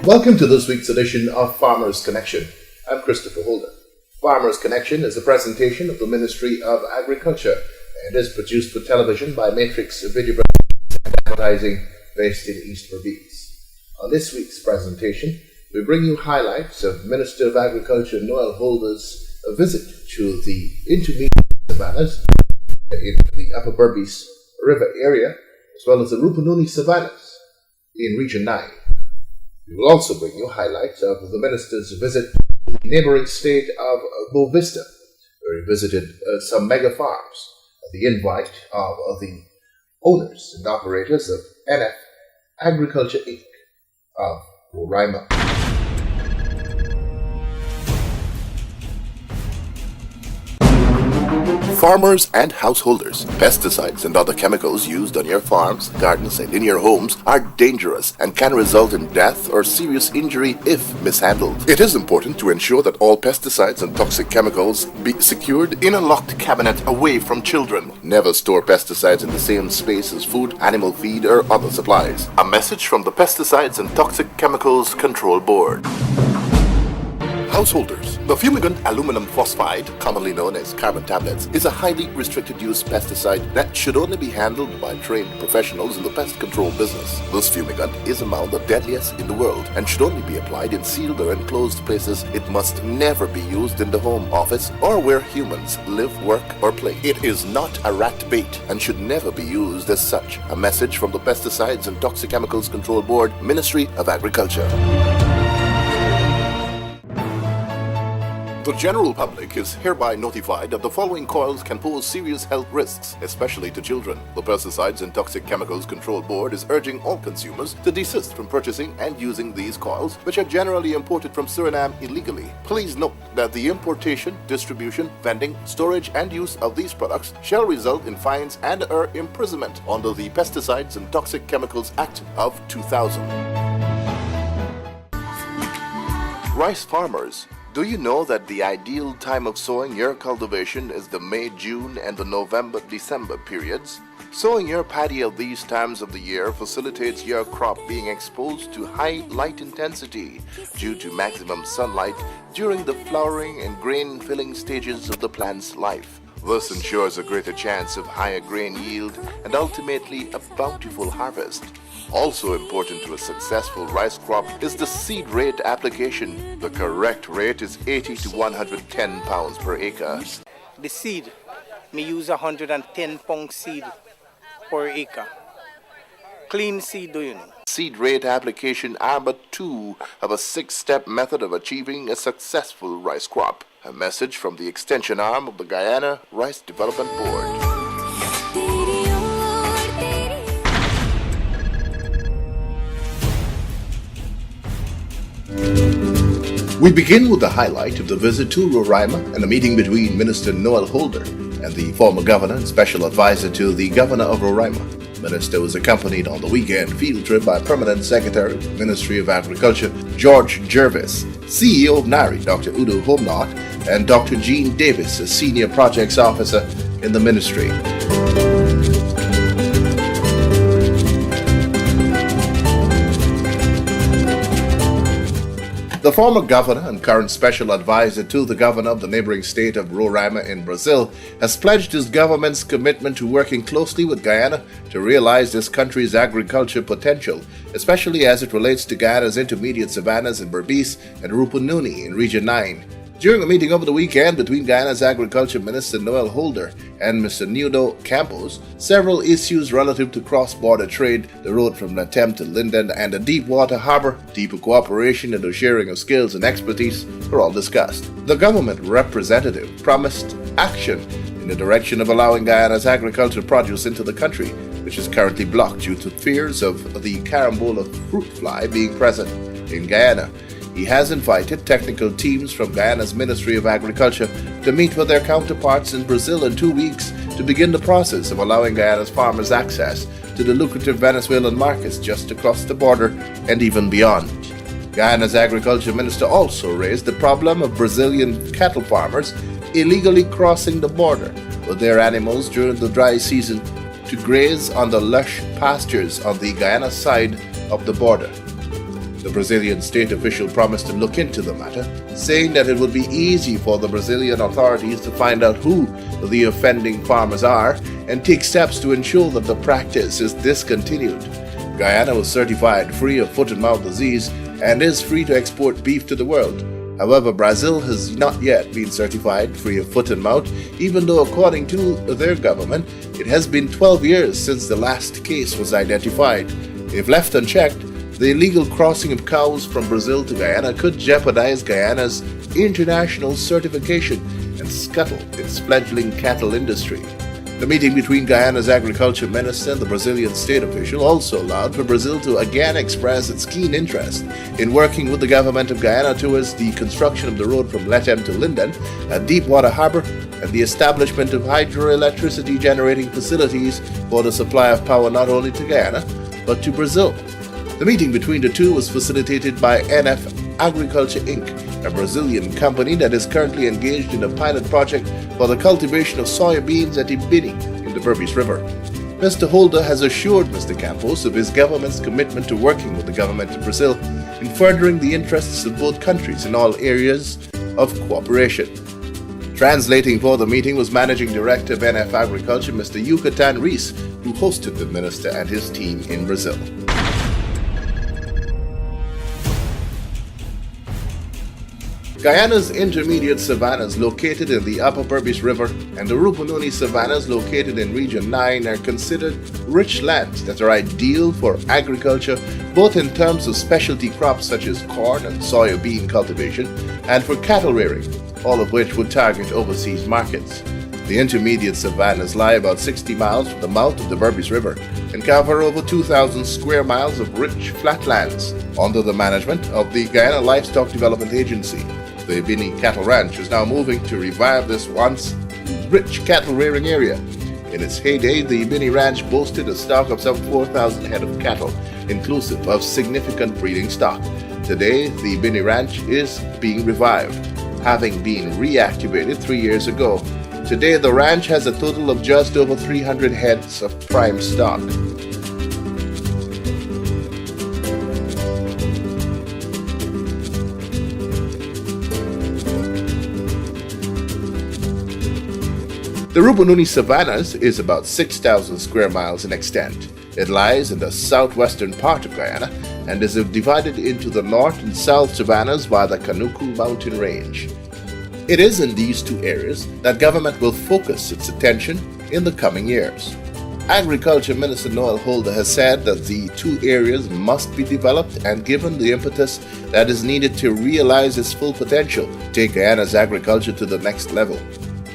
Welcome to this week's edition of Farmers Connection. I'm Christopher Holder. Farmers Connection is a presentation of the Ministry of Agriculture and is produced for television by Matrix Video and Advertising based in East Berbice. On this week's presentation, we bring you highlights of Minister of Agriculture Noel Holder's visit to the intermediate savannas in the Upper Berbice River area, as well as the Rupununi Savannahs in Region 9. We will also bring you highlights of the Minister's visit to the neighboring state of Boa Vista, where he visited some mega farms at the invite of the owners and operators of NF Agriculture Inc. of Roraima. Farmers and householders, pesticides and other chemicals used on your farms, gardens, and in your homes are dangerous and can result in death or serious injury if mishandled. It is important to ensure that all pesticides and toxic chemicals be secured in a locked cabinet away from children. Never store pesticides in the same space as food, animal feed, or other supplies. A message from the Pesticides and Toxic Chemicals Control Board. Householders, the fumigant aluminum phosphide, commonly known as carbon tablets, is a highly restricted use pesticide that should only be handled by trained professionals in the pest control business. This fumigant is among the deadliest in the world and should only be applied in sealed or enclosed places. It must never be used in the home, office, or where humans live, work, or play. It is not a rat bait and should never be used as such. A message from the Pesticides and Toxic Chemicals Control Board, Ministry of Agriculture. The general public is hereby notified that the following coils can pose serious health risks, especially to children. The Pesticides and Toxic Chemicals Control Board is urging all consumers to desist from purchasing and using these coils, which are generally imported from Suriname illegally. Please note that the importation, distribution, vending, storage, and use of these products shall result in fines and/or imprisonment under the Pesticides and Toxic Chemicals Act of 2000. Rice farmers, do you know that the ideal time of sowing your cultivation is the May, June, and the November, December periods? Sowing your paddy at these times of the year facilitates your crop being exposed to high light intensity due to maximum sunlight during the flowering and grain filling stages of the plant's life. This ensures a greater chance of higher grain yield and ultimately a bountiful harvest. Also important to a successful rice crop is the seed rate application. The correct rate is 80 to 110 pounds per acre. The seed, me use 110 pound seed per acre. Clean seed, do you know? Seed rate application are but two of a 6-step method of achieving a successful rice crop. A message from the extension arm of the Guyana Rice Development Board. We begin with the highlight of the visit to Roraima and a meeting between Minister Noel Holder and the former governor and special advisor to the governor of Roraima. The minister was accompanied on the weekend field trip by Permanent Secretary of the Ministry of Agriculture George Jervis, CEO of NARI Dr. Udo Homnot, and Dr. Jean Davis, a senior projects officer in the ministry. The former governor and current special advisor to the governor of the neighboring state of Roraima in Brazil has pledged his government's commitment to working closely with Guyana to realize this country's agriculture potential, especially as it relates to Guyana's intermediate savannas in Berbice and Rupununi in Region 9. During a meeting over the weekend between Guyana's Agriculture Minister Noel Holder and Mr. Nudo Campos, several issues relative to cross-border trade, the road from Natem to Linden, and the deep water harbor, deeper cooperation and the sharing of skills and expertise were all discussed. The government representative promised action in the direction of allowing Guyana's agricultural produce into the country, which is currently blocked due to fears of the carambola fruit fly being present in Guyana. He has invited technical teams from Guyana's Ministry of Agriculture to meet with their counterparts in Brazil in 2 weeks to begin the process of allowing Guyana's farmers access to the lucrative Venezuelan markets just across the border and even beyond. Guyana's Agriculture Minister also raised the problem of Brazilian cattle farmers illegally crossing the border with their animals during the dry season to graze on the lush pastures on the Guyana side of the border. The Brazilian state official promised to look into the matter, saying that it would be easy for the Brazilian authorities to find out who the offending farmers are and take steps to ensure that the practice is discontinued. Guyana was certified free of foot and mouth disease and is free to export beef to the world. However, Brazil has not yet been certified free of foot and mouth, even though according to their government, it has been 12 years since the last case was identified. If left unchecked, the illegal crossing of cows from Brazil to Guyana could jeopardize Guyana's international certification and scuttle its fledgling cattle industry. The meeting between Guyana's agriculture minister and the Brazilian state official also allowed for Brazil to again express its keen interest in working with the government of Guyana towards the construction of the road from Lethem to Linden, a deep-water harbor, and the establishment of hydroelectricity generating facilities for the supply of power not only to Guyana, but to Brazil. The meeting between the two was facilitated by NF Agriculture Inc., a Brazilian company that is currently engaged in a pilot project for the cultivation of soya beans at Ebini in the Berbice River. Mr. Holder has assured Mr. Campos of his government's commitment to working with the government of Brazil in furthering the interests of both countries in all areas of cooperation. Translating for the meeting was Managing Director of NF Agriculture, Mr. Yucatan Rees, who hosted the minister and his team in Brazil. Guyana's intermediate savannas located in the upper Berbice River and the Rupununi Savannahs located in Region 9 are considered rich lands that are ideal for agriculture, both in terms of specialty crops such as corn and soya bean cultivation and for cattle rearing, all of which would target overseas markets. The intermediate savannas lie about 60 miles from the mouth of the Berbice River and cover over 2,000 square miles of rich flatlands under the management of the Guyana Livestock Development Agency. The Ebini Cattle Ranch is now moving to revive this once rich cattle rearing area. In its heyday, the Ebini Ranch boasted a stock of some 4,000 head of cattle, inclusive of significant breeding stock. Today, the Ebini Ranch is being revived, having been reactivated 3 years ago. Today, the ranch has a total of just over 300 heads of prime stock. The Rupununi Savannahs is about 6,000 square miles in extent. It lies in the southwestern part of Guyana and is divided into the north and south savannas by the Kanuku mountain range. It is in these two areas that government will focus its attention in the coming years. Agriculture Minister Noel Holder has said that the two areas must be developed and given the impetus that is needed to realize its full potential, take Guyana's agriculture to the next level.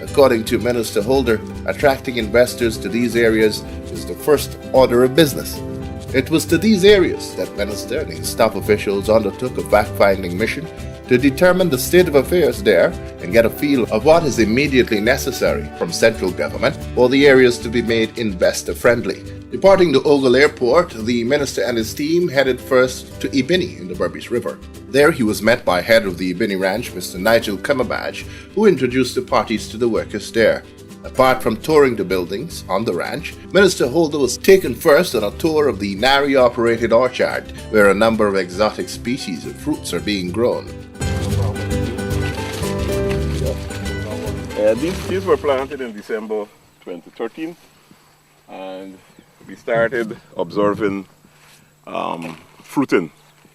According to Minister Holder, attracting investors to these areas is the first order of business. It was to these areas that Minister and his staff officials undertook a fact-finding mission to determine the state of affairs there and get a feel of what is immediately necessary from central government for the areas to be made investor-friendly. Departing to Ogle Airport, the minister and his team headed first to Ebini in the Berbice River. There he was met by head of the Ebini Ranch, Mr. Nigel Cummerbadge, who introduced the parties to the workers there. Apart from touring the buildings on the ranch, Minister Holder was taken first on a tour of the Nari-operated orchard, where a number of exotic species of fruits are being grown. These were planted in December 2013, and we started observing fruiting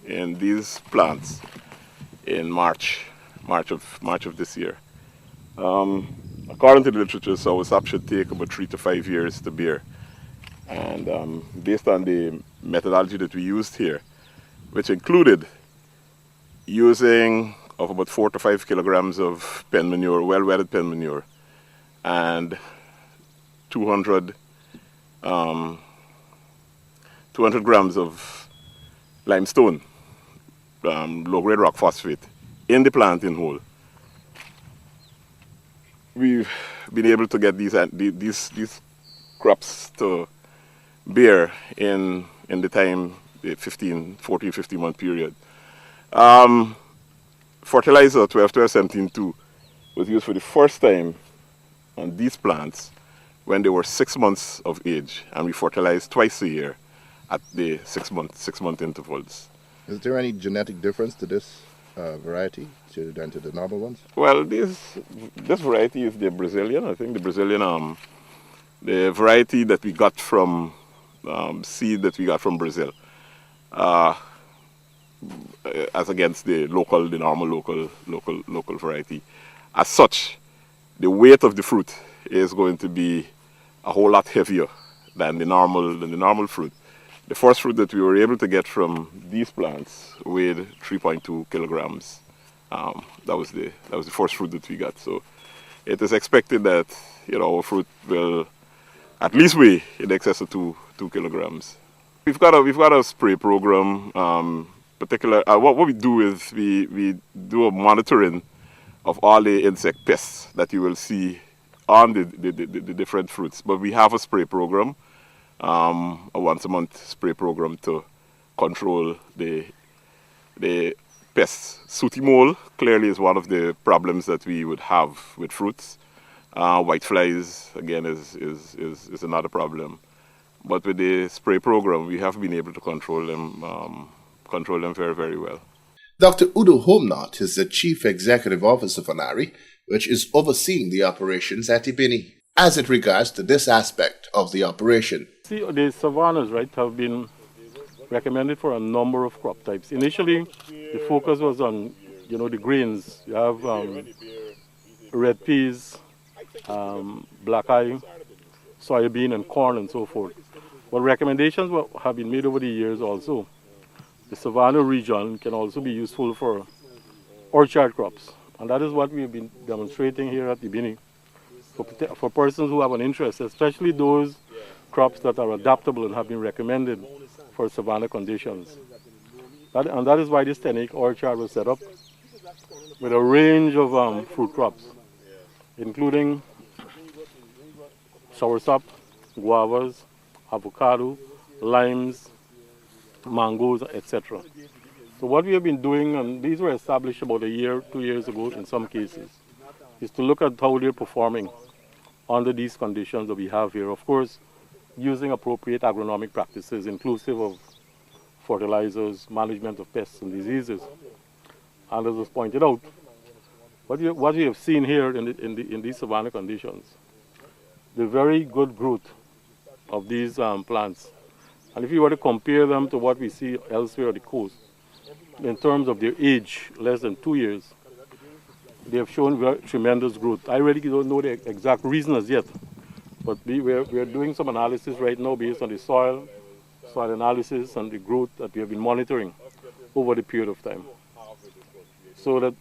in these plants in March of this year. According to the literature, so sap should take about 3 to 5 years to bear. And based on the methodology that we used here, which included using of about 4 to 5 kilograms of pen manure, well-wetted pen manure, and 200 grams of limestone, low-grade rock phosphate, in the planting hole. We've been able to get these crops to bear in the time, 14-15 month period. Fertilizer 12-17-2 was used for the first time on these plants when they were 6 months of age, and we fertilized twice a year at the 6 month intervals. Is there any genetic difference to this variety than to the normal ones? Well, this variety is the Brazilian. I think the Brazilian, the variety that we got from seed that we got from Brazil, as against the normal local variety. As such, the weight of the fruit is going to be a whole lot heavier than the normal fruit. The first fruit that we were able to get from these plants weighed 3.2 kilograms. That was the first fruit that we got. So it is expected that our fruit will at least weigh in excess of 2 kilograms. We've got a spray program. What we do is we do a monitoring of all the insect pests that you will see on the different fruits. But we have a spray program, a once a month spray program to control the pests. Sooty mole clearly is one of the problems that we would have with fruits. White flies again is another problem. But with the spray program, we have been able to control them very, very well. Dr. Udo Homnot is the Chief Executive Officer for NARI, which is overseeing the operations at Ebini. As it regards to this aspect of the operation. See, the savannas, right, have been recommended for a number of crop types. Initially, the focus was on, the grains. You have red peas, black eye, soybean, and corn, and so forth. But recommendations have been made over the years also. The savanna region can also be useful for orchard crops. And that is what we've been demonstrating here at Ebini for persons who have an interest, especially those crops that are adaptable and have been recommended for savanna conditions. And that is why this 10-acre orchard was set up with a range of fruit crops, including soursop, guavas, avocado, limes, mangoes, etc. So what we have been doing, and these were established about 1 year, 2 years ago in some cases, is to look at how they're performing under these conditions that we have here. Of course, using appropriate agronomic practices, inclusive of fertilizers, management of pests and diseases. And as was pointed out, what we have seen here in these savanna conditions, the very good growth of these plants. And if you were to compare them to what we see elsewhere on the coast, in terms of their age, less than 2 years, they have shown very tremendous growth. I really don't know the exact reason as yet, but we are doing some analysis right now based on the soil analysis and the growth that we have been monitoring over the period of time. So that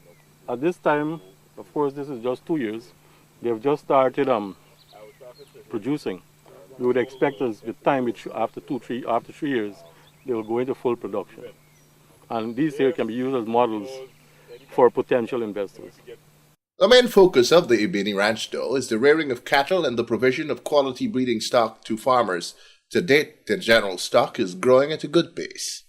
at this time, of course, this is just 2 years, they have just started producing. We would expect as with time, after 3 years, they will go into full production. And these here can be used as models for potential investors. The main focus of the Ebini Ranch, though, is the rearing of cattle and the provision of quality breeding stock to farmers. To date, the general stock is growing at a good pace.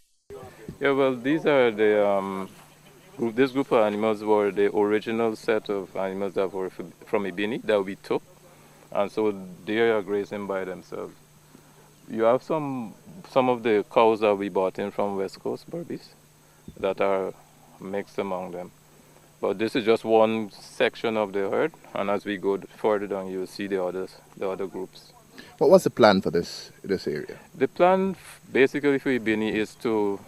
Yeah, well, these are this group of animals were the original set of animals that were from Ebini that we took. And so they are grazing by themselves. You have some of the cows that we bought in from West Coast, Berbice, that are mixed among them. But this is just one section of the herd, and as we go further down, you will see the other groups. What's the plan for this area? The plan basically for Ebini is to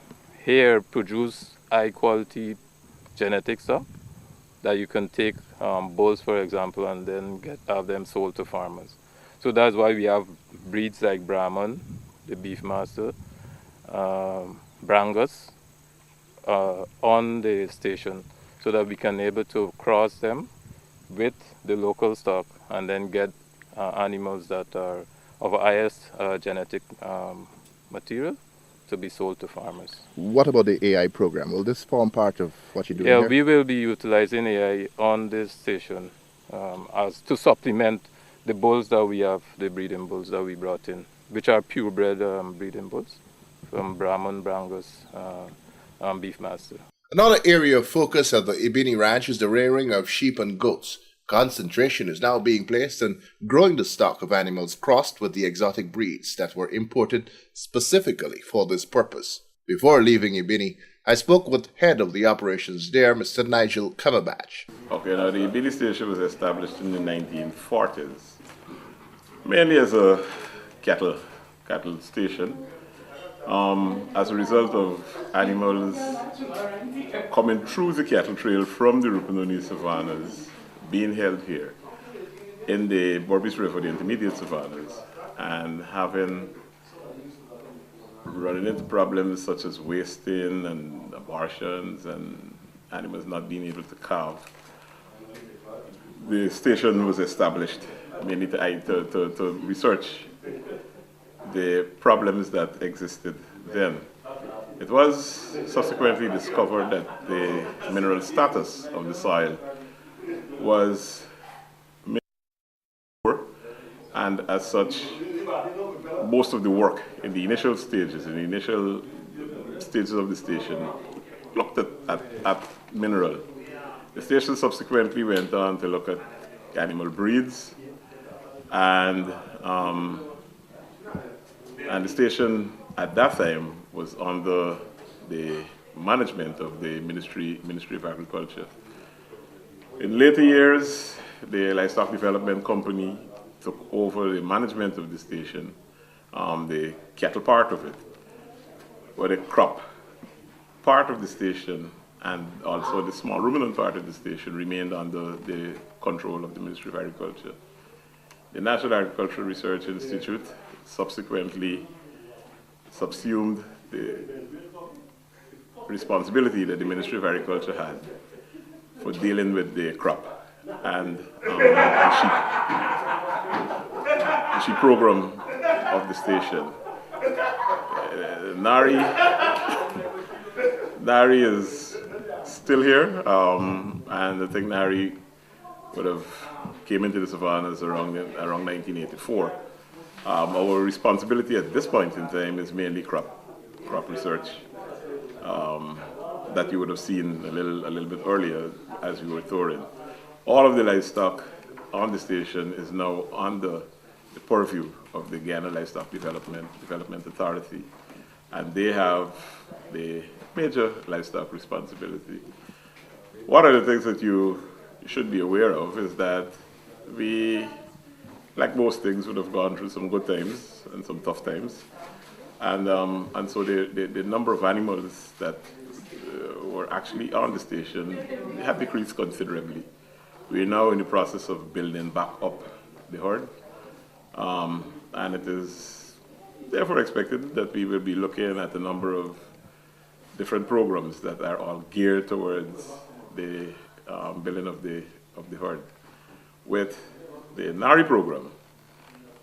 here produce high-quality genetic stock that you can take bulls, for example, and then have them sold to farmers. So that's why we have breeds like Brahman, the Beefmaster, Brangus on the station, so that we can able to cross them with the local stock and then get animals that are of highest genetic material to be sold to farmers. What about the AI program? Will this form part of what you're doing here? Yeah, we will be utilizing AI on this station as to supplement the bulls that we have, the breeding bulls that we brought in, which are purebred breeding bulls from Brahman, Brangus, and Beefmaster. Another area of focus of the Ebini Ranch is the rearing of sheep and goats. Concentration is now being placed on growing the stock of animals crossed with the exotic breeds that were imported specifically for this purpose. Before leaving Ebini, I spoke with head of the operations there, Mr. Nigel Cumberbatch. Okay, now the Ebini station was established in the 1940s, mainly as a cattle station. As a result of animals coming through the cattle trail from the Rupununi Savannahs being held here in the Borbis River, the intermediate savannas, and running into problems such as wasting and abortions and animals not being able to calve. The station was established mainly to research the problems that existed then. It was subsequently discovered that the mineral status of the soil was poor, and as such, most of the work in the initial stages of the station looked at mineral. The station subsequently went on to look at animal breeds, and the station at that time was under the management of the Ministry of Agriculture. In later years, the Livestock Development Company took over the management of the station, the cattle part of it, but the crop part of the station and also the small ruminant part of the station remained under the control of the Ministry of Agriculture. The National Agricultural Research Institute subsequently subsumed the responsibility that the Ministry of Agriculture had for dealing with the crop and the sheep program of the station. Nari is still here, and I think Nari would have came into the savannas around 1984. Our responsibility at this point in time is mainly crop research, that you would have seen a little bit earlier as we were touring. All of the livestock on the station is now under the purview of the Guyana Livestock Development Authority, and they have the major livestock responsibility. One of the things that you should be aware of is that we, like most things, would have gone through some good times and some tough times, and so the number of animals that were actually on the station have decreased considerably. We're now in the process of building back up the herd, and it is therefore expected that we will be looking at a number of different programs that are all geared towards the building of the herd. With the NARI program,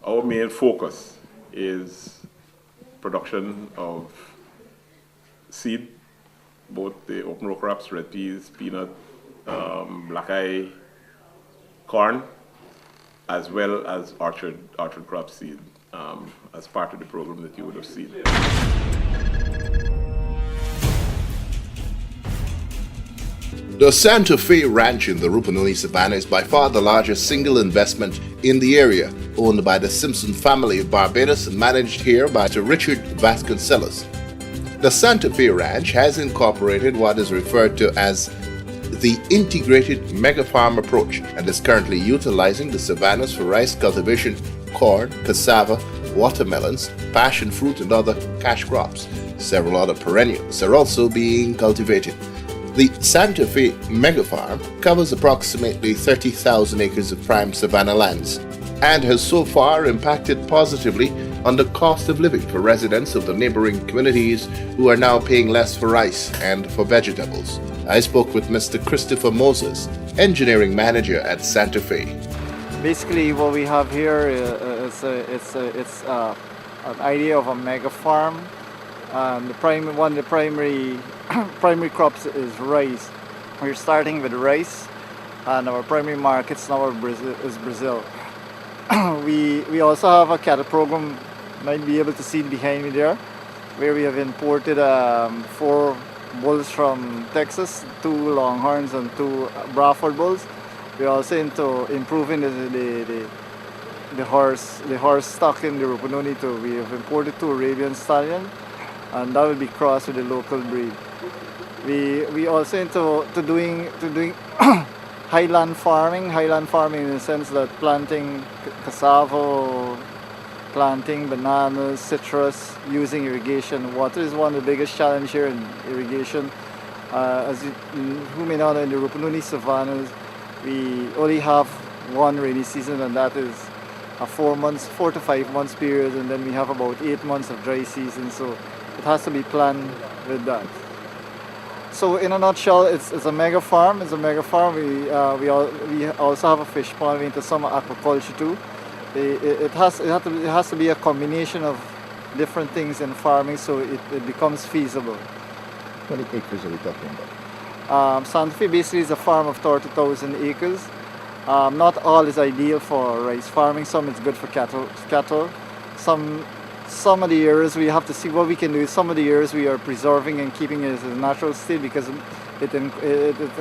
our main focus is production of seed, both the open row crops, red peas, peanut, black eye, corn, as well as orchard crop seed, as part of the program that you would have seen. The Santa Fe Ranch in the Rupununi Savannah is by far the largest single investment in the area, owned by the Simpson family of Barbados and managed here by Sir Richard Vasconcelos. The Santa Fe Ranch has incorporated what is referred to as the integrated mega-farm approach and is currently utilizing the savannas for rice cultivation, corn, cassava, watermelons, passion fruit and other cash crops. Several other perennials are also being cultivated. The Santa Fe Mega Farm covers approximately 30,000 acres of prime savanna lands and has so far impacted positively on the cost of living for residents of the neighboring communities who are now paying less for rice and for vegetables. I spoke with Mr. Christopher Moses, engineering manager at Santa Fe. Basically, what we have here is an idea of a mega farm. One of the primary crops is rice. We're starting with rice, and our primary markets now is Brazil. We also have a cattle program. You might be able to see it behind me there, where we have imported 4 bulls from Texas, 2 Longhorns and 2 Bradford bulls. We're also into improving the horse stock in the Rupununi too. We have imported 2 Arabian stallions, and that will be crossed with the local breed. We also into doing highland farming in the sense that planting cassava, planting bananas, citrus, using irrigation. Water is one of the biggest challenges here in irrigation. As who may not know, in the Rupununi Savannahs, we only have one rainy season, and that is a 4 to 5 months period, and then we have about 8 months of dry season, so it has to be planned with that. So in a nutshell, it's a mega farm. It's a mega farm. We also have a fish pond. We into some aquaculture too. It has to be a combination of different things in farming, so it becomes feasible. How many acres are we talking about? Santa Fe basically is a farm of 30,000 acres. Not all is ideal for rice farming. Some is good for cattle. Some of the areas we have to see what we can do. Some of the areas we are preserving and keeping it as a natural state because it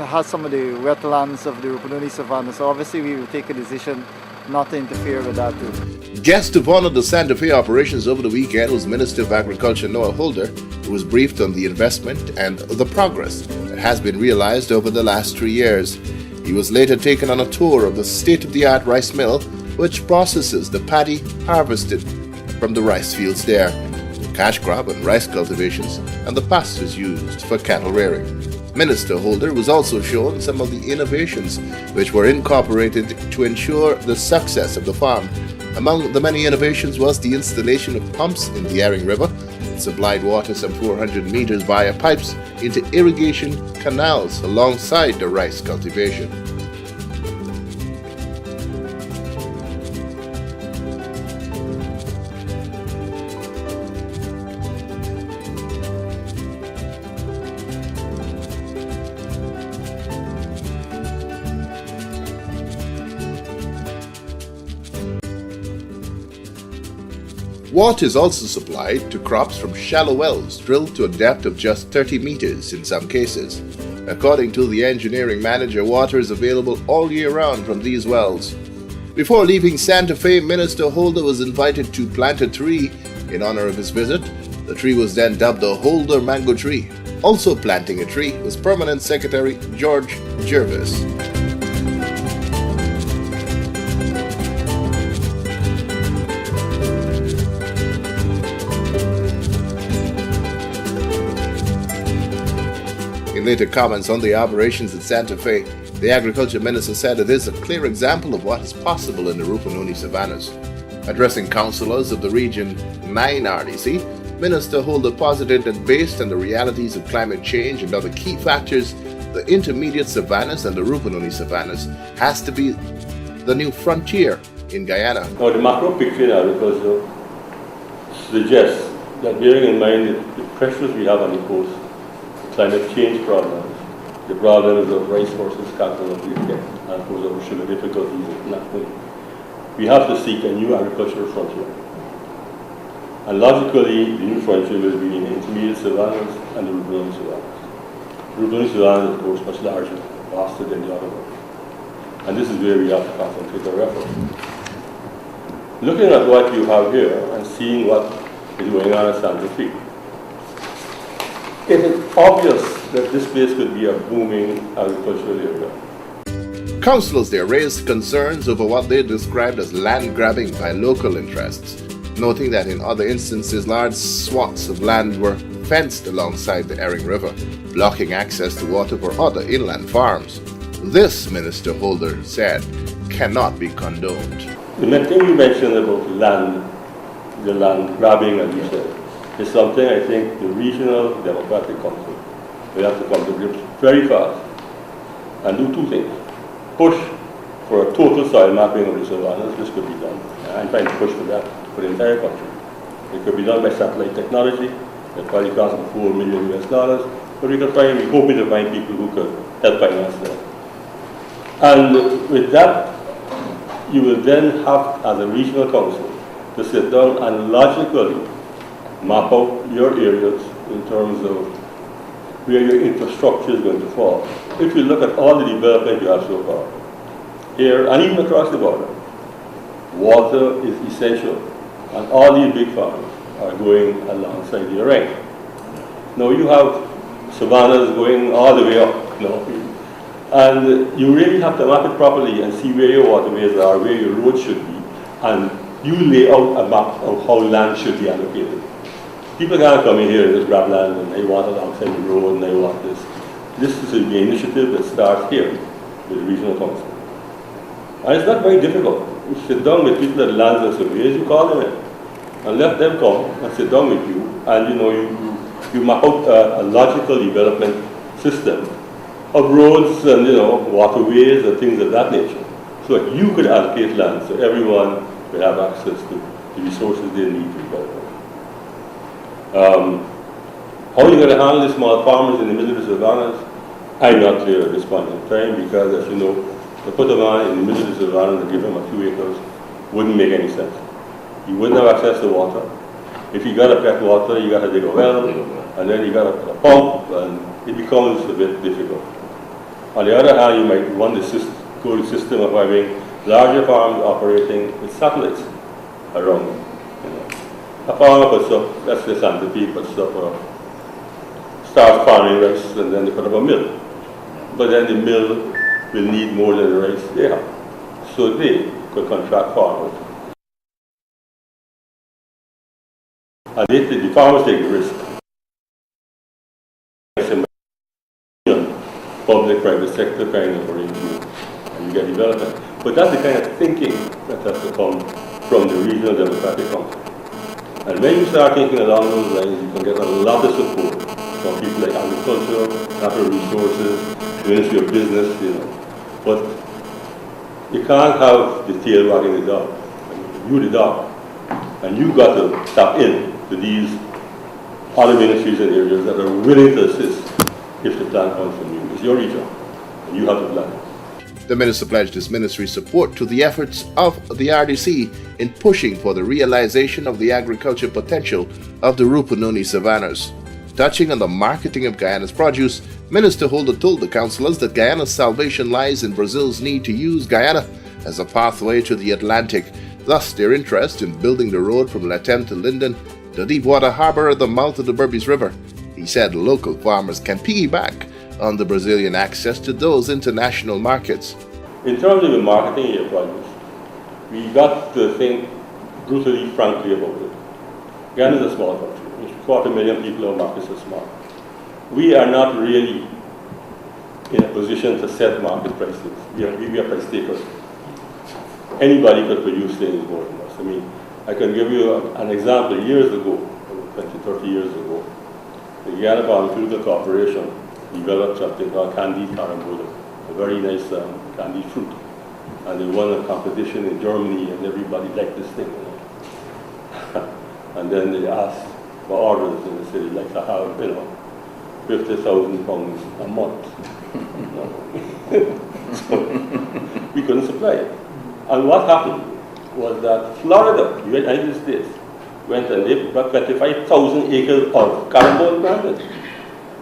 has some of the wetlands of the Rupununi Savannahs. So obviously we will take a decision not to interfere with that too. Guest to honor the Santa Fe operations over the weekend was Minister of Agriculture Noah Holder, who was briefed on the investment and the progress that has been realized over the last 3 years. He was later taken on a tour of the state-of-the-art rice mill, which processes the paddy harvested from the rice fields there, cash crop and rice cultivations, and the pastures used for cattle rearing. Minister Holder was also shown some of the innovations which were incorporated to ensure the success of the farm. Among the many innovations was the installation of pumps in the Herring River that supplied water some 400 meters via pipes into irrigation canals alongside the rice cultivation. Water is also supplied to crops from shallow wells drilled to a depth of just 30 meters in some cases. According to the engineering manager, water is available all year round from these wells. Before leaving Santa Fe, Minister Holder was invited to plant a tree in honor of his visit. The tree was then dubbed the Holder Mango Tree. Also planting a tree was Permanent Secretary George Jervis. In later comments on the operations at Santa Fe, the Agriculture Minister said it is a clear example of what is possible in the Rupununi Savannahs. Addressing councillors of the Region 9 RDC, Minister Holder posited that based on the realities of climate change and other key factors, the intermediate savannas and the Rupununi Savannahs has to be the new frontier in Guyana. Now the macro picture in agriculture suggests that bearing in mind the pressures we have on the coast, climate change problems, the problems of rice versus cattle that we get, and of course our sugar difficulties nationally, we have to seek a new agricultural frontier. And logically, the new frontier will be in the intermediate savannas and the Rupununi Savannahs. The Rupununi Savannahs, of course, much larger, vaster than the other ones. And this is where we have to concentrate our efforts. Looking at what you have here and seeing what is going on at Santa Fe, it is obvious that this place could be a booming agricultural area. Councillors there raised concerns over what they described as land grabbing by local interests, noting that in other instances large swaths of land were fenced alongside the Herring River, blocking access to water for other inland farms. This, Minister Holder said, cannot be condoned. The main thing you mentioned about the land grabbing, as you said, is something I think the Regional Democratic Council will have to come to grips very fast and do two things. Push for a total soil mapping of the savannas. This could be done. I'm trying to push for that for the entire country. It could be done by satellite technology. It probably costs $4 million US, but we're hoping to find people who could help finance that. And with that, you will then have, as a regional council, to sit down and logically map out your areas in terms of where your infrastructure is going to fall. If you look at all the development you have so far, here and even across the border, water is essential, and all these big farms are going alongside your range. Now you have Savannas going all the way up, you know. And you really have to map it properly and see where your waterways are, where your roads should be, and you lay out a map of how land should be allocated. People can't come in here and just grab land and they want it alongside the road and they want this. This is an initiative that starts here with the regional council. And it's not very difficult. You sit down with people at lands and surveys, you call them in and let them come and sit down with you, and you map out a logical development system of roads and waterways and things of that nature, so that you could allocate land so everyone will have access to the resources they need to develop. How are you going to handle the small farmers in the middle of the savannas? I'm not clear at this point in time, because, as you know, to put a man in the middle of the savannah and give him a few acres wouldn't make any sense. He wouldn't have access to water. If you got to get water, you got to dig a well, and then you got to put a pump, and it becomes a bit difficult. On the other hand, you might want to go to the system of having larger farms operating with satellites around them. A farmer puts up, let's say Santipede puts up starts farming rice, and then they put up a mill. But then the mill will need more than the rice they have. So they could contract farmers. And the farmers take the risk. Public-private sector kind of arrangement, and you get development. But that's the kind of thinking that has to come from the regional democratic council. And when you start thinking along those lines, you can get a lot of support from people like Agriculture, Natural Resources, Ministry of Business, But you can't have the tail wagging the dog. You're the dog. And you've got to tap in to these other ministries and areas that are willing to assist if the plan comes from you. It's your region, and you have the plan. The minister pledged his ministry's support to the efforts of the RDC in pushing for the realization of the agriculture potential of the Rupununi Savannahs. Touching on the marketing of Guyana's produce, Minister Holder told the councillors that Guyana's salvation lies in Brazil's need to use Guyana as a pathway to the Atlantic, thus their interest in building the road from Latem to Linden, the Deepwater Harbour at the mouth of the Berbice River. He said local farmers can piggyback on the Brazilian access to those international markets. In terms of the marketing of your produce, we got to think brutally frankly about it. Guyana is a small country. 250,000 people, our markets are small. We are not really in a position to set market prices. We are price takers. Anybody could produce things more than us. I mean, I can give you an example. Years ago, 20, 30 years ago, the Guyana Pharmaceutical Corporation developed something called candied carambola, a very nice candied fruit. And they won a competition in Germany, and everybody liked this thing. And then they asked for orders, and they said they'd like to have, 50,000 pounds a month. So we couldn't supply it. And what happened was that Florida, the United States, went and they got 25,000 acres of carambola planted.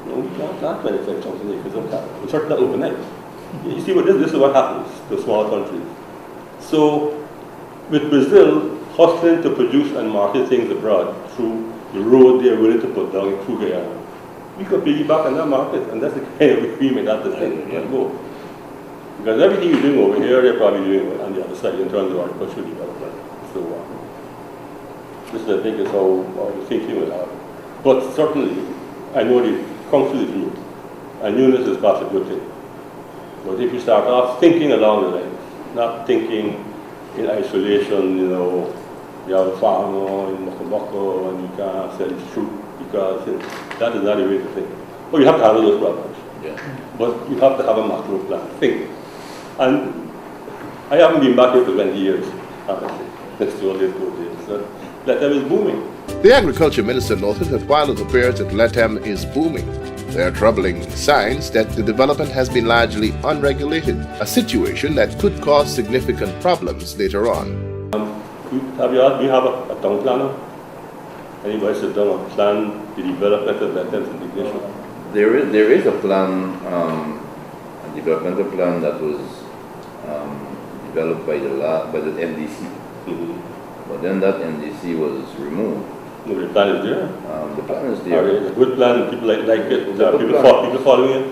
No, not 25,000 acres of carambola. It's certainly not overnight. You see, this is what happens to small countries. So, with Brazil hustling to produce and market things abroad through the road they're willing to put down through Guyana, we could piggyback on that market, and that's the kind of agreement that the thing can go. Because everything you're doing over here, they're probably doing on the other side in terms of agricultural development. So, this I think is how the thinking will happen. But certainly, I know the council is new, and newness is part of a good thing. But if you start off thinking along the lines, not thinking in isolation, you have a farm in Mokomoko and you can't sell his fruit, because that is not the way to think. But you have to handle those problems. Yeah. But you have to have a macro plan. Think. And I haven't been back here for 20 years, honestly. Let's do all these good days. Latem is booming. The Agriculture Minister noted that while it appears that Latem is booming, there are troubling signs that the development has been largely unregulated, a situation that could cause significant problems later on. Do you have a town planner? Anybody sit down and plan the development of Latem's integration? There is a plan, a developmental plan that was developed by the NDC. Mm-hmm. But then that NDC was removed No, the plan is there. The plan is Or there. it's a good plan, people like it. The good People, plan. people following it.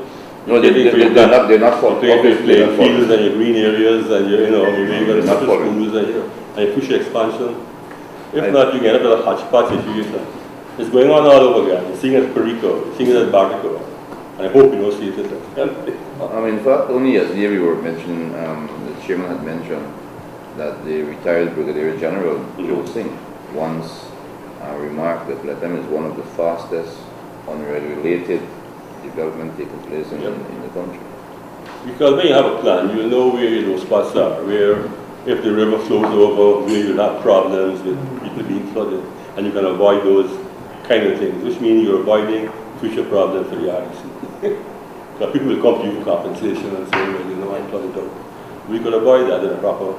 No, they're not following. You Obviously, play they're not fields following. and your green areas and your, maybe you got They're not to following. schools and you push your expansion. If not, you get a bit of hodgepodge situation. It's going on all over again. You're seeing it at Perico, you're seeing it at Barrico. And I hope you don't see it at in fact, only yesterday we were mentioning, the chairman had mentioned that the retired Brigadier General, Joe Singh, once remarked that Latam is one of the fastest unregulated development taking place in the country. Because when you have a plan, you know where those spots are, where if the river flows over, where you'll have problems with people being flooded, and you can avoid those kind of things, which means you're avoiding future problems for the RDC. So people will come to you for compensation and say, well, I'm flooded out. We could avoid that in a proper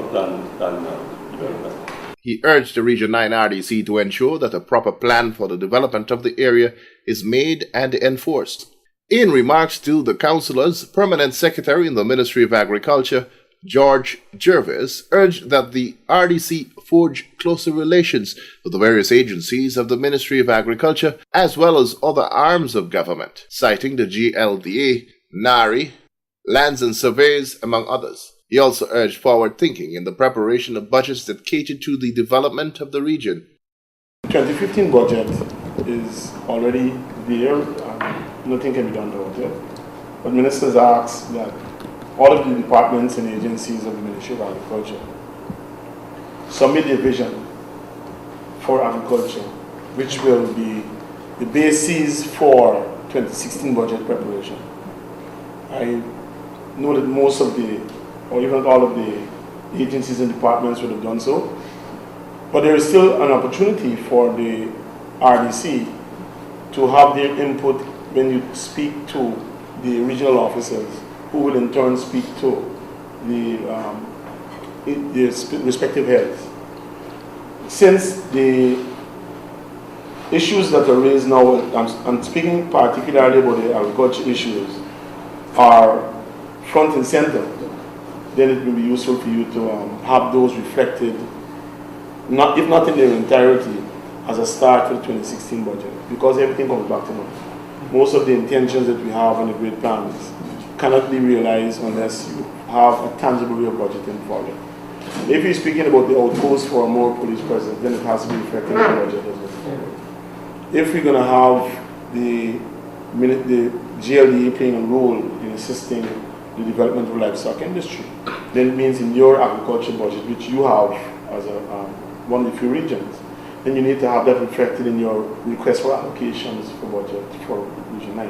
plan development. He urged the Region 9 RDC to ensure that a proper plan for the development of the area is made and enforced. In remarks to the councillors, Permanent Secretary in the Ministry of Agriculture, George Jervis, urged that the RDC forge closer relations with the various agencies of the Ministry of Agriculture as well as other arms of government, citing the GLDA, NARI, Lands and Surveys, among others. He also urged forward thinking in the preparation of budgets that cater to the development of the region. The 2015 budget is already there, nothing can be done about it. But ministers asked that all of the departments and agencies of the Ministry of Agriculture submit their vision for agriculture, which will be the basis for 2016 budget preparation. I know that most of the, or even all of the agencies and departments would have done so, but there is still an opportunity for the RDC to have their input when you speak to the regional officers, who will in turn speak to the respective heads. Since the issues that are raised now, I'm speaking particularly about the agriculture issues, are front and center, then it will be useful for you to have those reflected, if not in their entirety, as a start for the 2016 budget, because everything comes back to money. Most of the intentions that we have on the great plans cannot be realized unless you have a tangible way of budgeting for it. If you're speaking about the outpost for more police presence, then it has to be reflected in the budget as well. If we're going to have the GLDA playing a role in assisting the development of the livestock industry, then it means in your agriculture budget, which you have as one of the few regions, then you need to have that reflected in your request for allocations for budget for Region 9.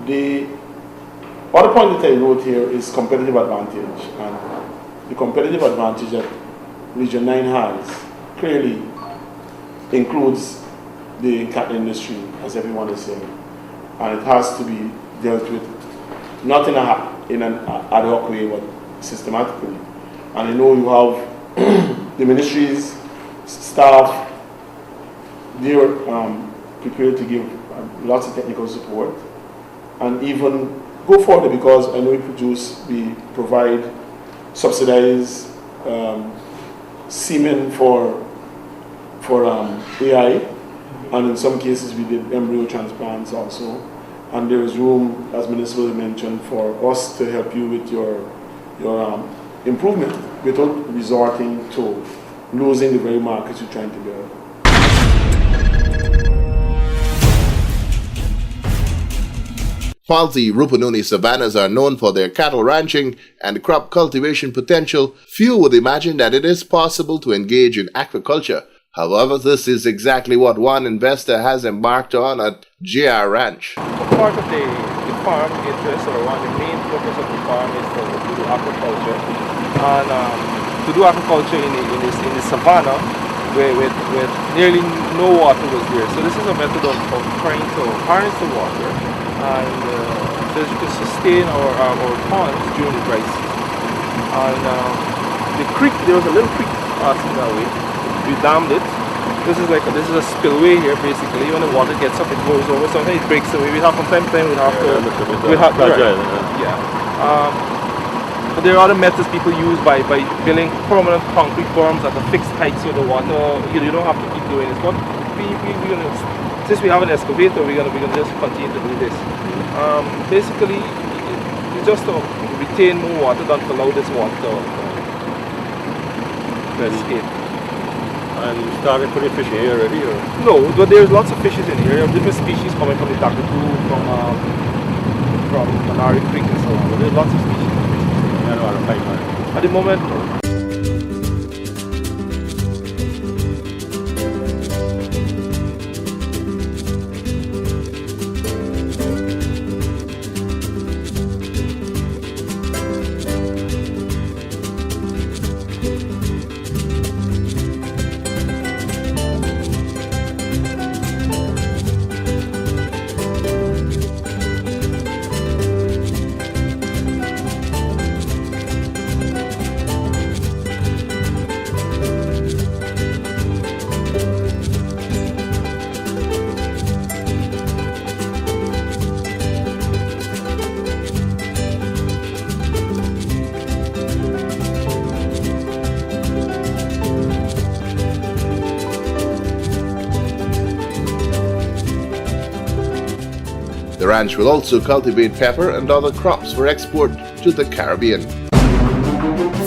The other point that I wrote here is competitive advantage, and the competitive advantage that Region 9 has clearly includes the cattle industry, as everyone is saying, and it has to be dealt with not in an ad hoc way, but systematically. And I know you have the ministry's staff, they're prepared to give lots of technical support and even go further, because I know we provide subsidized semen for AI, and in some cases we did embryo transplants also. And there is room, as Minister mentioned, for us to help you with your improvement without resorting to losing the very markets you're trying to build. While the Rupununi Savannahs are known for their cattle ranching and crop cultivation potential, few would imagine that it is possible to engage in aquaculture. However, this is exactly what one investor has embarked on at JR Ranch. Part of the farm interest, or one of the main purpose of the farm, is to do aquaculture. And to do aquaculture in the savanna, where with nearly no water was there. So this is a method of trying to harness the water and so as to sustain our ponds during the dry season. And the creek, there was a little creek passing that way. We dammed it. This is a spillway here basically. When the water gets up, it goes over. Sometimes it breaks away. We have from time to time we have to. But there are other methods people use by building permanent concrete berms at a fixed height so the water, you don't have to keep doing this. But since we have an excavator, we're gonna just continue to do this. Basically, it's just to retain more water than to allow this water to escape. And you started putting fish in here already? Or? No, but there's lots of fishes in here. Different species coming from the Takatu, from Manari Creek and so on. But there's lots of species. At the moment, no. The ranch will also cultivate pepper and other crops for export to the Caribbean.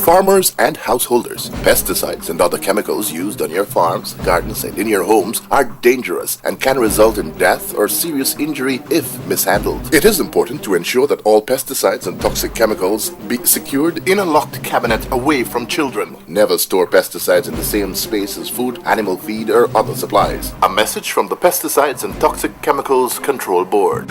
Farmers and householders, pesticides and other chemicals used on your farms, gardens, and in your homes are dangerous and can result in death or serious injury if mishandled. It is important to ensure that all pesticides and toxic chemicals be secured in a locked cabinet away from children. Never store pesticides in the same space as food, animal feed, or other supplies. A message from the Pesticides and Toxic Chemicals Control Board.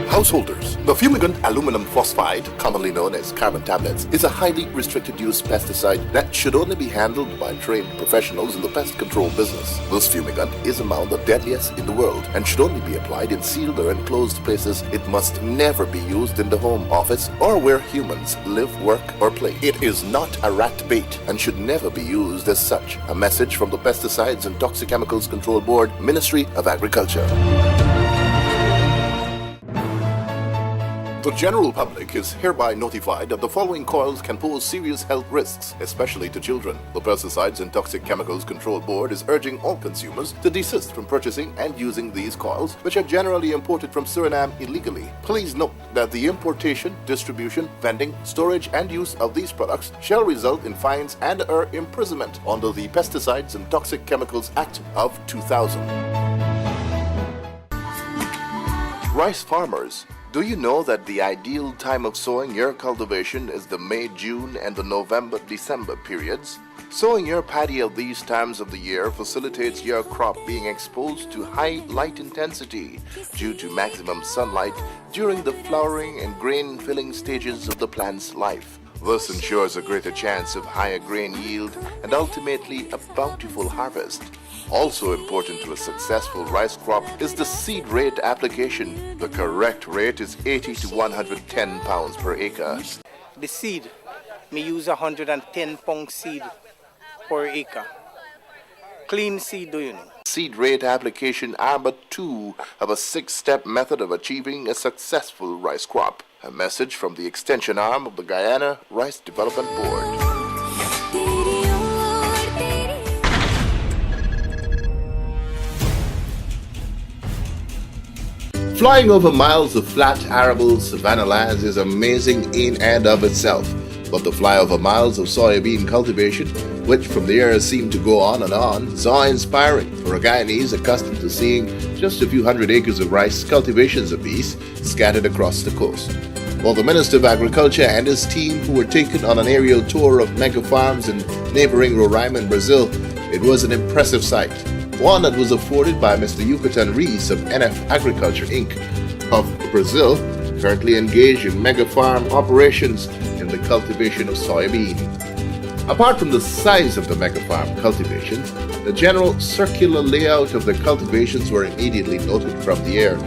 Householders, the fumigant aluminum phosphide, commonly known as carbon tablets, is a highly restricted use pesticide that should only be handled by trained professionals in the pest control business. This fumigant is among the deadliest in the world and should only be applied in sealed or enclosed places. It must never be used in the home, office, or where humans live, work, or play. It is not a rat bait and should never be used as such. A message from the Pesticides and Toxic Chemicals Control Board, Ministry of Agriculture. The general public is hereby notified that the following coils can pose serious health risks, especially to children. The Pesticides and Toxic Chemicals Control Board is urging all consumers to desist from purchasing and using these coils, which are generally imported from Suriname illegally. Please note that the importation, distribution, vending, storage, and use of these products shall result in fines and/or imprisonment under the Pesticides and Toxic Chemicals Act of 2000. Rice farmers, do you know that the ideal time of sowing your cultivation is the May, June, and the November, December periods? Sowing your paddy at these times of the year facilitates your crop being exposed to high light intensity due to maximum sunlight during the flowering and grain filling stages of the plant's life. This ensures a greater chance of higher grain yield and ultimately a bountiful harvest. Also important to a successful rice crop is the seed rate application. The correct rate is 80 to 110 pounds per acre. The seed, me use 110 pound seed per acre. Clean seed, do you know? Seed rate application are but two of a 6-step method of achieving a successful rice crop. A message from the extension arm of the Guyana Rice Development Board. Flying over miles of flat, arable savanna lands is amazing in and of itself, but the flyover miles of soybean cultivation, which from the air seem to go on and on, is awe-inspiring for a Guyanese accustomed to seeing just a few hundred acres of rice cultivations apiece scattered across the coast. For the Minister of Agriculture and his team, who were taken on an aerial tour of mega farms in neighboring Roraima in Brazil, it was an impressive sight. One that was afforded by Mr. Yucatan Rees of NF Agriculture Inc. of Brazil, currently engaged in mega farm operations in the cultivation of soybean. Apart from the size of the mega farm cultivations, the general circular layout of the cultivations were immediately noted from the air.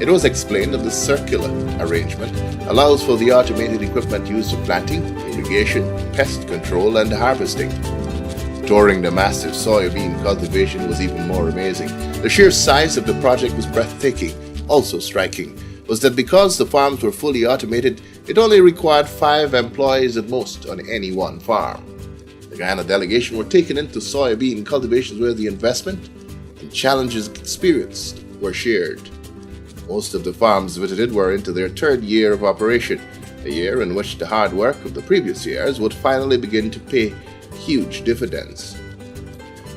It was explained that the circular arrangement allows for the automated equipment used for planting, irrigation, pest control, and harvesting. Touring the massive soybean cultivation was even more amazing. The sheer size of the project was breathtaking, also striking, was that because the farms were fully automated, it only required 5 employees at most on any one farm. The Guyana delegation were taken into soybean cultivations where the investment and challenges experienced were shared. Most of the farms visited were into their 3rd year of operation, a year in which the hard work of the previous years would finally begin to pay huge dividends.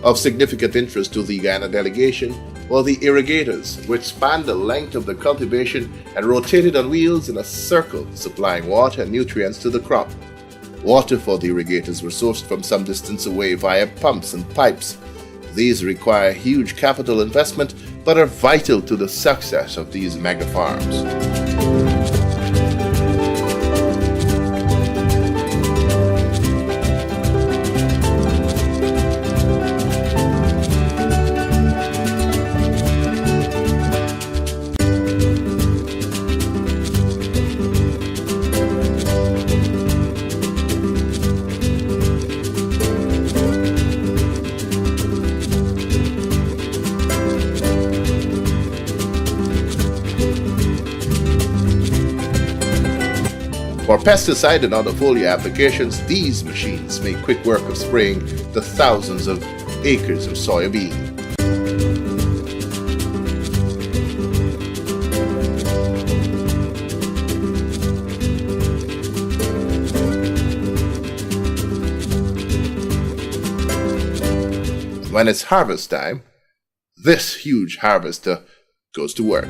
Of significant interest to the Guyana delegation were the irrigators, which spanned the length of the cultivation and rotated on wheels in a circle, supplying water and nutrients to the crop. Water for the irrigators were sourced from some distance away via pumps and pipes. These require huge capital investment, but are vital to the success of these mega farms. For pesticide and other foliar applications, these machines make quick work of spraying the thousands of acres of soybean. When it's harvest time, this huge harvester goes to work.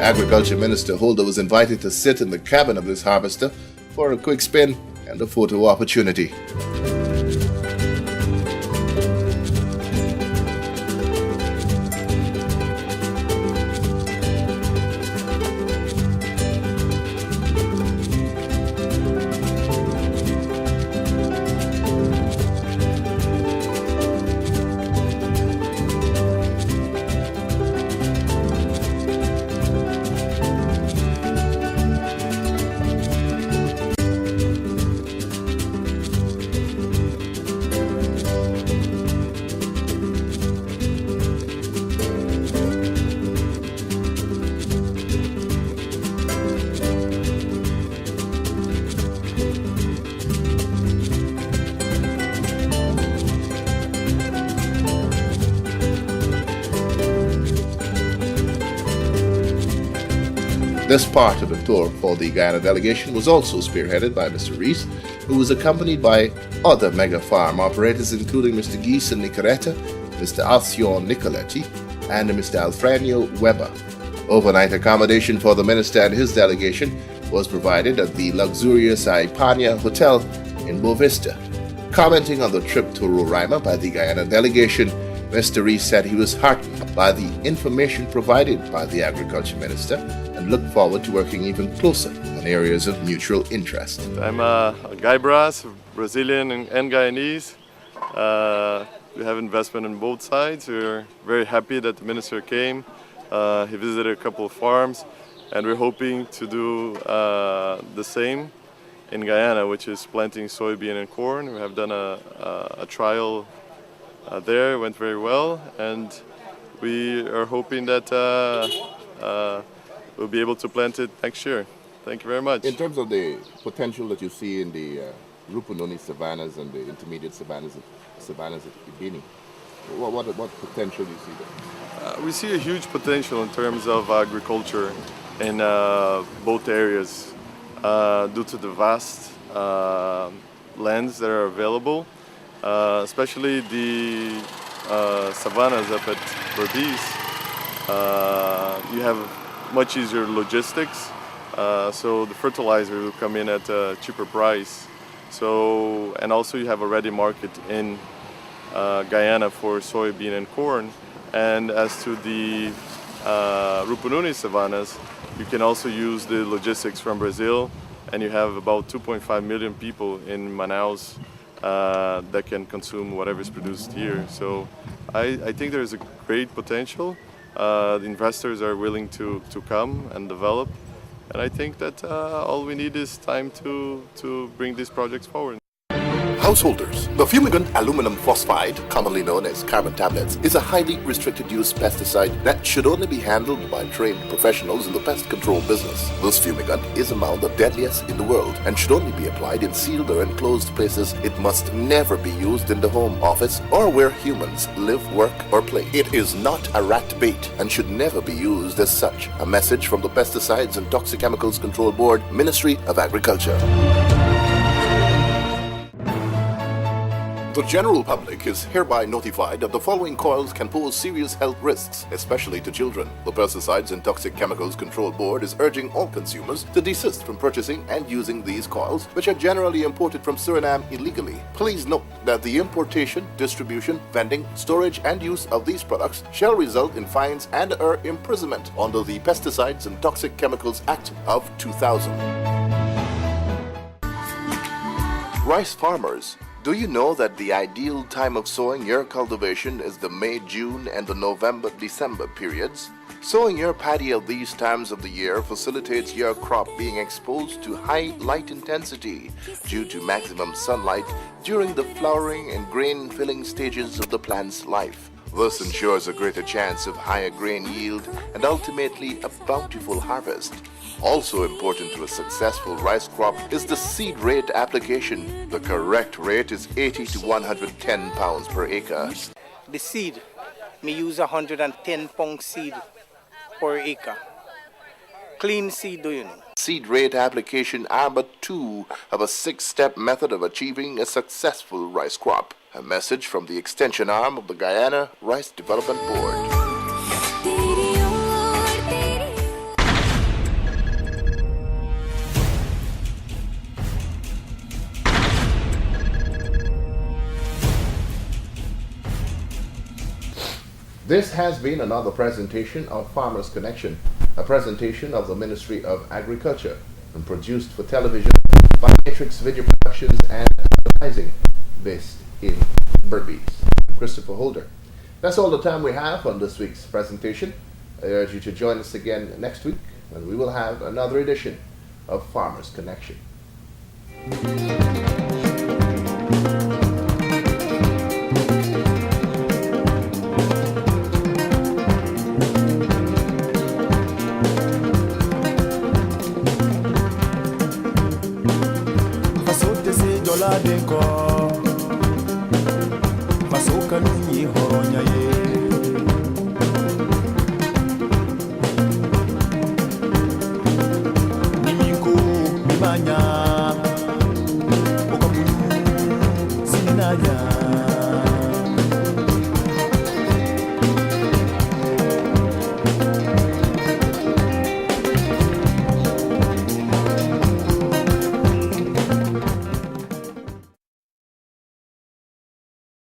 Agriculture Minister Holder was invited to sit in the cabin of this harvester for a quick spin and a photo opportunity. This part of the tour for the Guyana delegation was also spearheaded by Mr. Reese, who was accompanied by other mega farm operators including Mr. Gieson Nicaretta, Mr. Alcion Nicoletti, and Mr. Alfredo Weber. Overnight accommodation for the minister and his delegation was provided at the luxurious Ipania Hotel in Bovista. Commenting on the trip to Roraima by the Guyana delegation, Mr. Reese said he was heartened by the information provided by the Agriculture Minister and looked forward to working even closer on areas of mutual interest. I'm a Guybras, Brazilian and Guyanese. We have investment on both sides. We're very happy that the minister came. He visited a couple of farms, and we're hoping to do the same in Guyana, which is planting soybean and corn. We have done a trial there, went very well, and we are hoping that we'll be able to plant it next year. Thank you very much. In terms of the potential that you see in the Rupununi Savannahs and the intermediate savannas at Ebini, what potential do you see there? We see a huge potential in terms of agriculture in both areas due to the vast lands that are available, especially the savannas up at Berbice. You have much easier logistics, so the fertilizer will come in at a cheaper price. So, and also you have a ready market in Guyana for soybean and corn. And as to the Rupununi Savannahs, you can also use the logistics from Brazil, and you have about 2.5 million people in Manaus that can consume whatever is produced here. So I think there's a great potential. The investors are willing to come and develop, and I think that all we need is time to bring these projects forward. Householders, the fumigant aluminum phosphide, commonly known as carbon tablets, is a highly restricted use pesticide that should only be handled by trained professionals in the pest control business. This fumigant is among the deadliest in the world and should only be applied in sealed or enclosed places. It must never be used in the home, office, or where humans live, work, or play. It is not a rat bait and should never be used as such. A message from the Pesticides and Toxic Chemicals Control Board, Ministry of Agriculture. The general public is hereby notified that the following coils can pose serious health risks, especially to children. The Pesticides and Toxic Chemicals Control Board is urging all consumers to desist from purchasing and using these coils, which are generally imported from Suriname illegally. Please note that the importation, distribution, vending, storage, and use of these products shall result in fines and/or imprisonment under the Pesticides and Toxic Chemicals Act of 2000. Rice farmers, do you know that the ideal time of sowing your cultivation is the May, June, and the November, December periods? Sowing your paddy at these times of the year facilitates your crop being exposed to high light intensity due to maximum sunlight during the flowering and grain filling stages of the plant's life. This ensures a greater chance of higher grain yield and ultimately a bountiful harvest. Also important to a successful rice crop is the seed rate application. The correct rate is 80 to 110 pounds per acre. The seed, me use 110 pound seed per acre. Clean seed, do you know? Seed rate application are but two of a 6-step method of achieving a successful rice crop. A message from the extension arm of the Guyana Rice Development Board. This has been another presentation of Farmers Connection, a presentation of the Ministry of Agriculture and produced for television by Matrix Video Productions and Advertising, based in Berbice. Christopher Holder. That's all the time we have on this week's presentation. I urge you to join us again next week when we will have another edition of Farmers Connection. Denko Masuka nunyi horonya ye